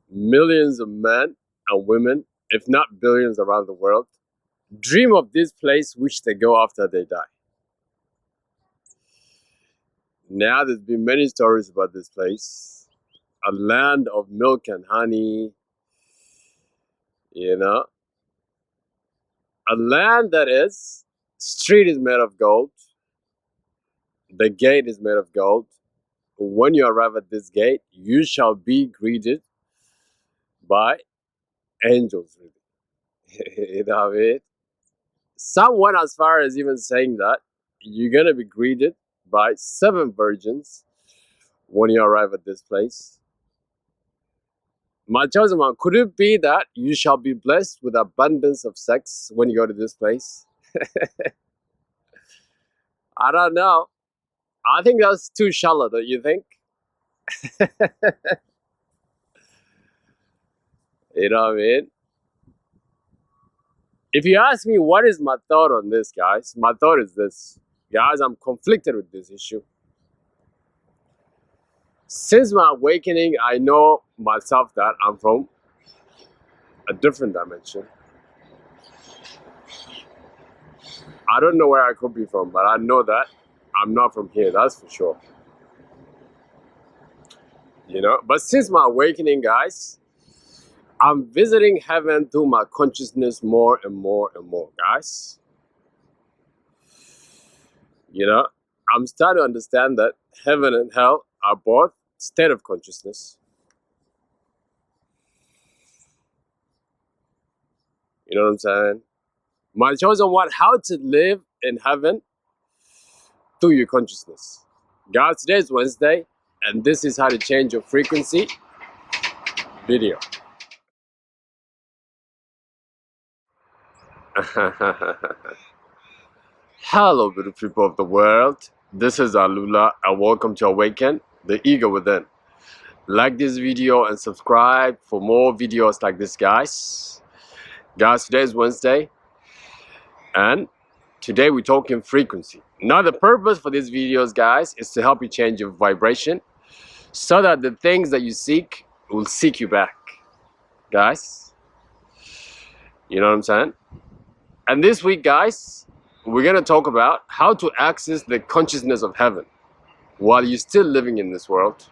Millions of men and women, if not billions around the world, dream of this place which they go after they die. Now, there's been many stories about this place. A land of milk and honey, you know, a land that is, street is made of gold, the gate is made of gold. When you arrive at this gate, you shall be greeted by angels. Really. You know what I mean? Some went as far as even saying that you're going to be greeted by 7 virgins when you arrive at this place. My chosen one, could it be that you shall be blessed with abundance of sex when you go to this place? I don't know. I think that's too shallow, don't you think? You know what I mean? If you ask me what is my thought on this, guys, my thought is this. Guys, I'm conflicted with this issue. Since my awakening, I know myself that I'm from a different dimension. I don't know where I could be from, but I know that I'm not from here, that's for sure. You know, but since my awakening, guys, I'm visiting heaven through my consciousness more and more and more, guys. You know, I'm starting to understand that heaven and hell are both state of consciousness. You know what I'm saying? My chosen one, how to live in heaven through your consciousness. Guys, today is Wednesday, and this is how to change your frequency video. Hello, beautiful people of the world. This is Alula, and welcome to Awaken the Ego Within. Like this video and subscribe for more videos like this, guys. Guys, today is Wednesday, and today we're talking frequency. Now, the purpose for these videos, guys, is to help you change your vibration so that the things that you seek will seek you back, guys. You know what I'm saying? And this week, guys, we're going to talk about how to access the consciousness of heaven while you're still living in this world.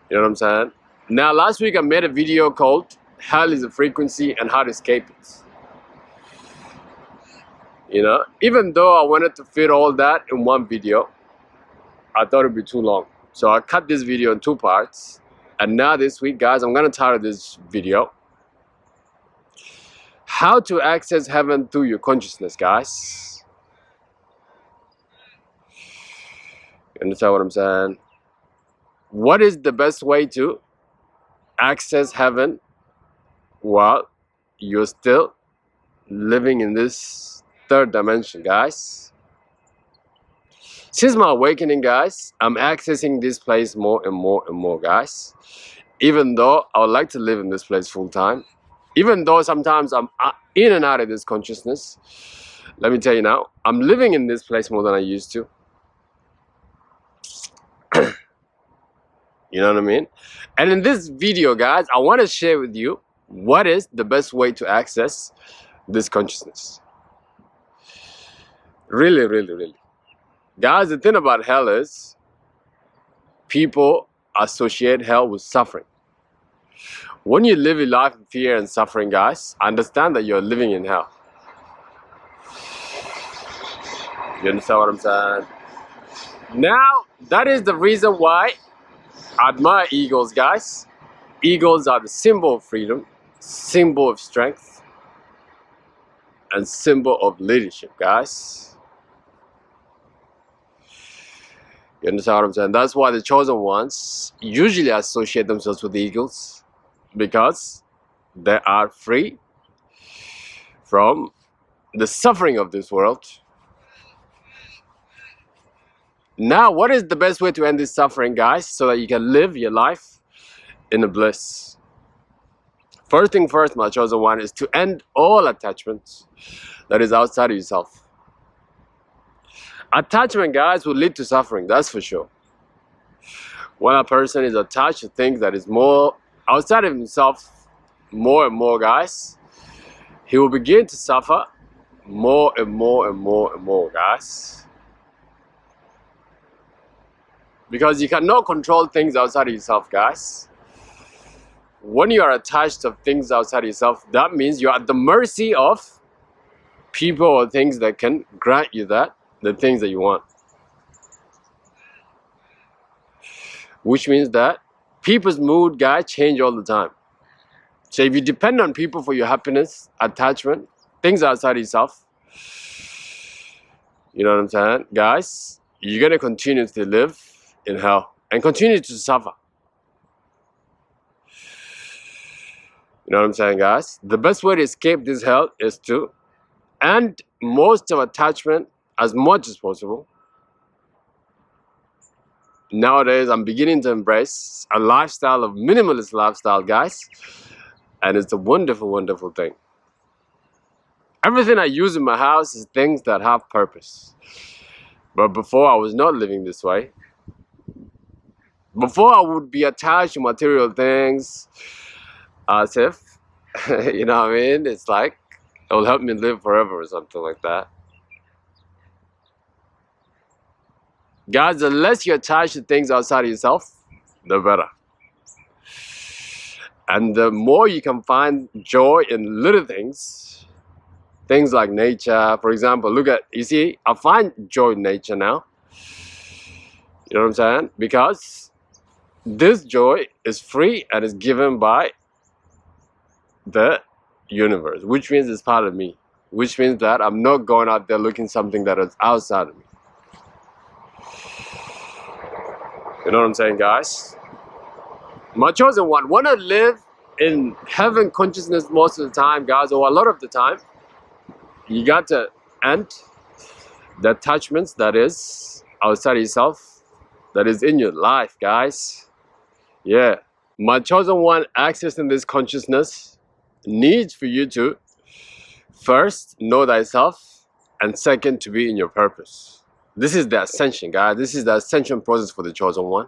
You know what I'm saying? Now, last week I made a video called Hell is a Frequency and How to Escape It. You know, even though I wanted to fit all that in one video, I thought it'd be too long. So I cut this video in 2 parts. And now this week, guys, I'm going to title this video How to Access Heaven Through Your Consciousness, guys. You understand what I'm saying? What is the best way to access heaven while you're still living in this 3rd dimension, guys? Since my awakening, guys, I'm accessing this place more and more and more, guys. Even though I would like to live in this place full time, even though sometimes I'm in and out of this consciousness, let me tell you now, I'm living in this place more than I used to. You know what I mean? And in this video, guys, I want to share with you what is the best way to access this consciousness. Really, really, really. Guys, the thing about hell is people associate hell with suffering. When you live your life in fear and suffering, guys, understand that you're living in hell. You understand what I'm saying? Now, that is the reason why I admire eagles, guys. Eagles are the symbol of freedom, symbol of strength, and symbol of leadership, guys. You understand what I'm saying? That's why the chosen ones usually associate themselves with the eagles, because they are free from the suffering of this world. Now, what is the best way to end this suffering, guys, so that you can live your life in a bliss? First thing first, my chosen one, is to end all attachments that is outside of yourself. Attachment, guys, will lead to suffering, that's for sure. When a person is attached to things that is more outside of himself, more and more, guys, he will begin to suffer more and more and more and more, guys. Because you cannot control things outside of yourself, guys. When you are attached to things outside of yourself, that means you're at the mercy of people or things that can grant you the things that you want. Which means that people's mood, guys, change all the time. So if you depend on people for your happiness, attachment, things outside yourself, you know what I'm saying, guys, you're going to continue to live in hell and continue to suffer. You know what I'm saying, guys? The best way to escape this hell is to end most of attachment as much as possible. Nowadays, I'm beginning to embrace a lifestyle of minimalist lifestyle, guys. And it's a wonderful, wonderful thing. Everything I use in my house is things that have purpose. But before, I was not living this way. Before, I would be attached to material things as if, you know what I mean? It's like, it will help me live forever or something like that. Guys, the less you're attached to things outside of yourself, the better. And the more you can find joy in little things, things like nature. For example, look at, you see, I find joy in nature now. You know what I'm saying? Because this joy is free and is given by the universe, which means it's part of me. Which means that I'm not going out there looking something that is outside of me. You know what I'm saying, guys? My chosen one, want to live in heaven consciousness most of the time, guys, or a lot of the time, you got to end the attachments that is outside yourself, that is in your life, guys. Yeah. My chosen one, accessing this consciousness needs for you to first know thyself, and second, to be in your purpose. This is the ascension, guys. This is the ascension process for the chosen one.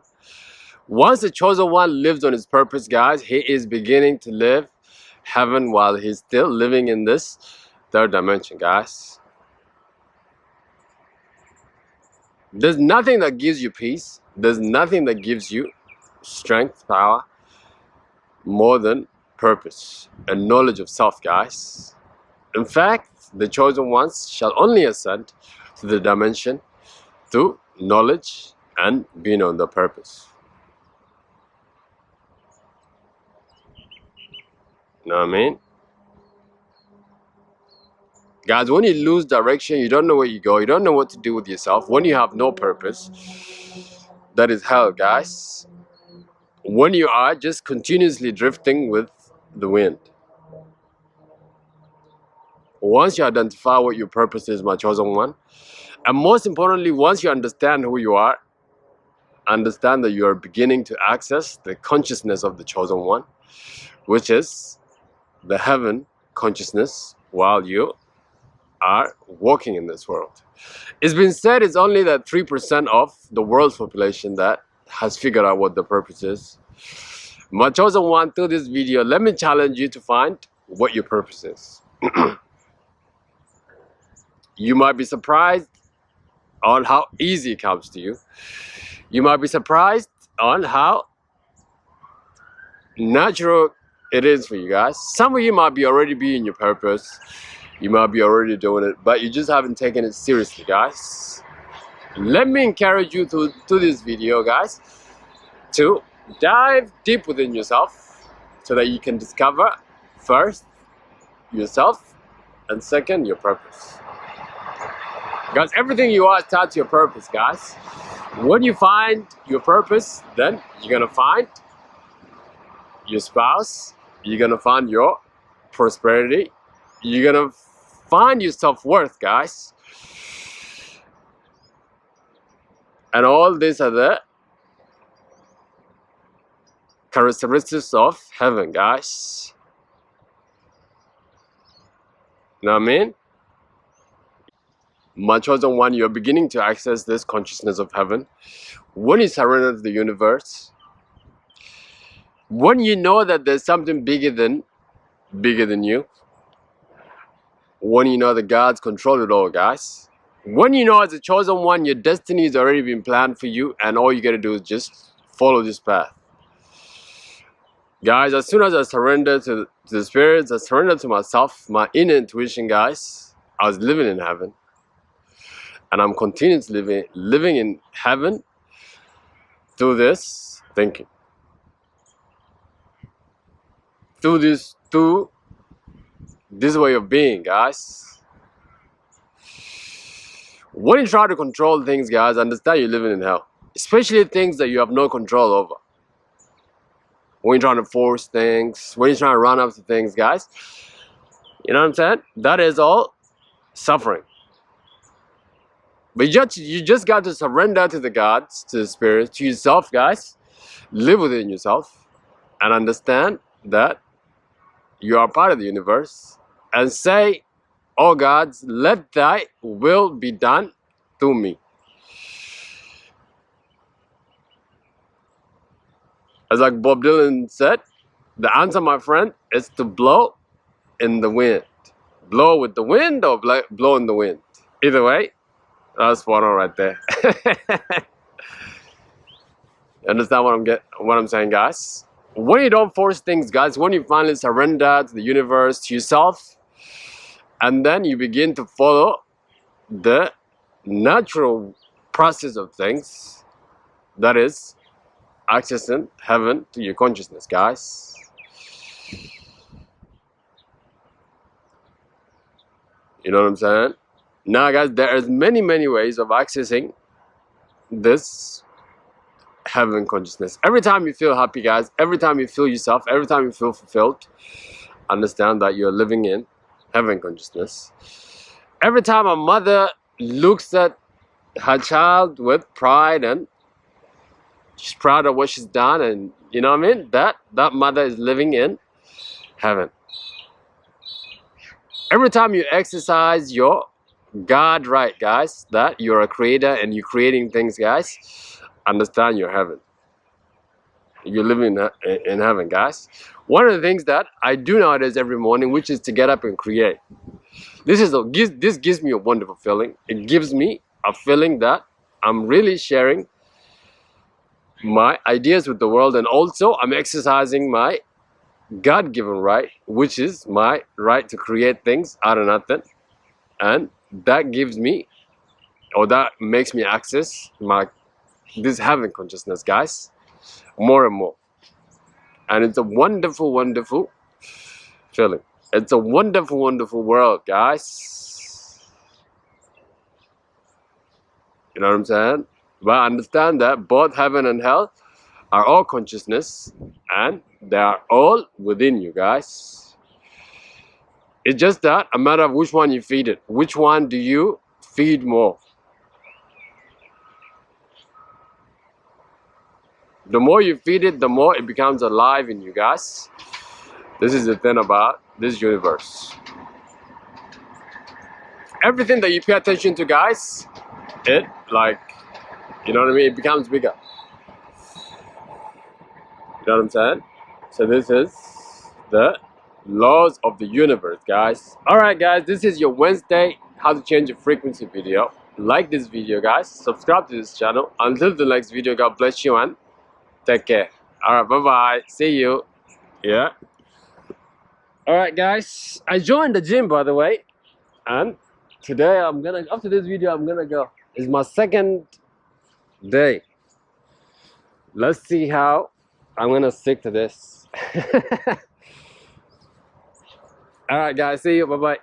Once the chosen one lives on his purpose, guys, he is beginning to live heaven while he's still living in this third dimension, guys. There's nothing that gives you peace. There's nothing that gives you strength, power, more than purpose and knowledge of self, guys. In fact, the chosen ones shall only ascend to the dimension through knowledge and being on the purpose. You know what I mean? Guys, when you lose direction, you don't know where you go, you don't know what to do with yourself, when you have no purpose, that is hell, guys. When you are just continuously drifting with the wind. Once you identify what your purpose is, my chosen one, and most importantly, once you understand who you are, understand that you are beginning to access the consciousness of the chosen one, which is the heaven consciousness while you are walking in this world. It's been said it's only that 3% of the world's population that has figured out what the purpose is. My chosen one, through this video, let me challenge you to find what your purpose is. You might be surprised on how easy it comes to you. You might be surprised on how natural it is for you, guys. Some of you might be already be in your purpose. You might be already doing it, but you just haven't taken it seriously, guys. Let me encourage you to this video, guys, to dive deep within yourself so that you can discover first yourself and second your purpose. Guys, everything you are attached to your purpose, guys. When you find your purpose, then you're gonna find your spouse, you're gonna find your prosperity, you're gonna find your self-worth, guys. And all these are the characteristics of heaven, guys. You know what I mean? My chosen one, you're beginning to access this consciousness of heaven. When you surrender to the universe, when you know that there's something bigger than you, when you know that God's control it all, guys. When you know as a chosen one, your destiny has already been planned for you, and all you gotta do is just follow this path. Guys, as soon as I surrendered to the spirits, I surrendered to myself, my inner intuition, guys, I was living in heaven. And I'm continuously living in heaven through this thinking. Through this way of being, guys. When you try to control things, guys, understand you're living in hell. Especially things that you have no control over. When you're trying to force things, when you're trying to run after things, guys, you know what I'm saying? That is all suffering. But you just got to surrender to the gods, to the spirit, to yourself, guys. Live within yourself and understand that you are part of the universe. And say, oh gods, let thy will be done through me. As like Bob Dylan said, the answer, my friend, is to blow in the wind. Blow with the wind or blow in the wind. Either way, that's spot on right there. Understand what I'm saying, guys? When you don't force things, guys, when you finally surrender to the universe, to yourself, and then you begin to follow the natural process of things, that is accessing heaven to your consciousness, guys. You know what I'm saying? Now, guys, there is many ways of accessing this heaven consciousness. Every time you feel happy, guys, every time you feel yourself, every time you feel fulfilled, understand that you're living in heaven consciousness. Every time a mother looks at her child with pride and she's proud of what she's done, and you know what I mean, that mother is living in heaven. Every time you exercise your God right, guys, that you're a creator and you're creating things, guys, understand you're heaven. You're living in heaven, guys. One of the things that I do nowadays every morning, which is to get up and create. This gives me a wonderful feeling. It gives me a feeling that I'm really sharing my ideas with the world, and also I'm exercising my God-given right, which is my right to create things out of nothing. And that gives me, or that makes me access this heaven consciousness, guys, more and more. And it's a wonderful feeling. It's a wonderful world, guys. You know what I'm saying? But understand that both heaven and hell are all consciousness, and they are all within you, guys. It's just that a matter of which one you feed it. Which one do you feed more? The more you feed it, the more it becomes alive in you, guys. This is the thing about this universe. Everything that you pay attention to, guys, it, like, you know what I mean, it becomes bigger. You know what I'm saying? So this is the laws of the universe, guys. Alright, guys, this is your Wednesday how to change your frequency video. Like this video, guys. Subscribe to this channel. Until the next video, God bless you and take care. Alright, bye-bye. See you. Yeah. Alright, guys. I joined the gym, by the way. And today after this video, I'm gonna go. It's my second day. Let's see how I'm gonna stick to this. Alright, guys. See you. Bye-bye.